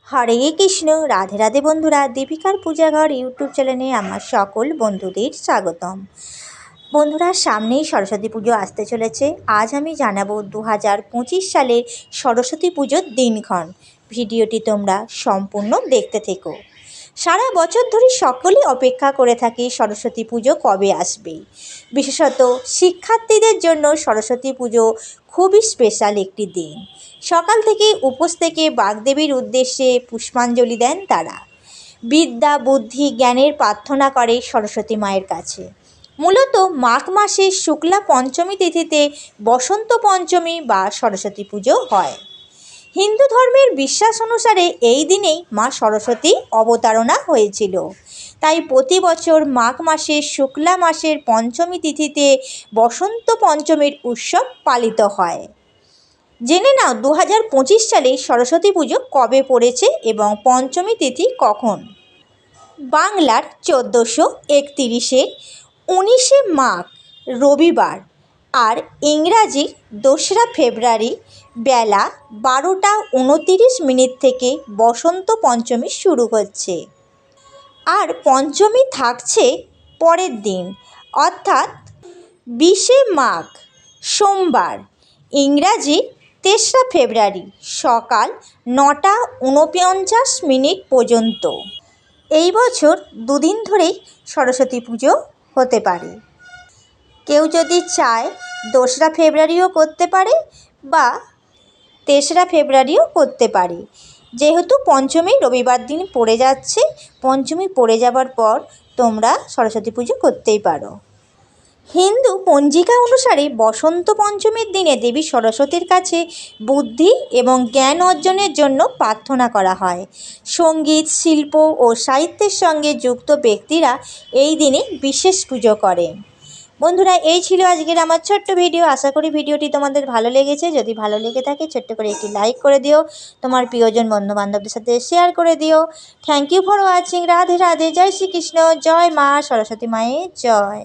হরে কৃষ্ণ। রাধে রাধে বন্ধুরা, দীপিকার পূজাঘর ইউটিউব চ্যানেলে আমার সকল বন্ধুদের স্বাগতম। বন্ধুরা, সামনেই সরস্বতী পুজো আসতে চলেছে। আজ আমি জানাবো 2025 সালের সরস্বতী পুজোর দিনক্ষণ। ভিডিওটি তোমরা সম্পূর্ণ দেখতে থেকো। সারা বছর ধরে সকলেই অপেক্ষা করে থাকি সরস্বতী পুজো কবে আসবে। বিশেষত শিক্ষার্থীদের জন্য সরস্বতী পুজো খুবই স্পেশাল একটি দিন। সকাল থেকে উপোস থেকে বাগদেবীর উদ্দেশ্যে পুষ্পাঞ্জলি দেন তারা। বিদ্যা বুদ্ধি জ্ঞানের প্রার্থনা করে সরস্বতী মায়ের কাছে। মূলত মাঘ মাসের শুক্লা পঞ্চমী তিথিতে বসন্ত পঞ্চমী বা সরস্বতী পুজো হয়। হিন্দু ধর্মের বিশ্বাস অনুসারে এই দিনেই মা সরস্বতী অবতারণা হয়েছিল। তাই প্রতি বছর মাঘ মাসের শুক্লা মাসের পঞ্চমী তিথিতে বসন্ত পঞ্চমীর উৎসব পালিত হয়। জেনে নাও 2025 সালে সরস্বতী পুজো কবে পড়েছে এবং পঞ্চমী তিথি কখন। বাংলার 1431-এ 19শে মাঘ রবিবার আর ইংরাজির 2রা ফেব্রুয়ারি বেলা 12:29 থেকে বসন্ত পঞ্চমী শুরু হচ্ছে। আর পঞ্চমী থাকছে পরের দিন, অর্থাৎ 20শে মাঘ সোমবার, ইংরাজি 3রা ফেব্রুয়ারি সকাল 9:49 পর্যন্ত। এই বছর দুদিন ধরেই সরস্বতী পুজো হতে পারে। কেউ যদি চায় 2রা ফেব্রুয়ারিও করতে পারে বা 3রা ফেব্রুয়ারিও করতে পারে। যেহেতু পঞ্চমী রবিবার দিন পড়ে যাচ্ছে, পঞ্চমী পড়ে যাবার পর তোমরা সরস্বতী পুজো করতেই পারো। হিন্দু পঞ্জিকা অনুসারে বসন্ত পঞ্চমীর দিনে দেবী সরস্বতীর কাছে বুদ্ধি এবং জ্ঞান অর্জনের জন্য প্রার্থনা করা হয়। সঙ্গীত, শিল্প ও সাহিত্যের সঙ্গে যুক্ত ব্যক্তিরা এই দিনে বিশেষ পুজো করেন। বন্ধুরা, এই ছিল আজকের আমার ছোট্ট ভিডিও। আশা করি ভিডিওটি তোমাদের ভালো লেগেছে। যদি ভালো লেগে থাকে ছোট্ট করে একটি লাইক করে দিও, তোমার প্রিয়জন বন্ধু বান্ধবদের সাথে শেয়ার করে দিও। Thank you for watching. Radhe Radhe. জয় শ্রীকৃষ্ণ। জয় মা সরস্বতী মায়ের জয়।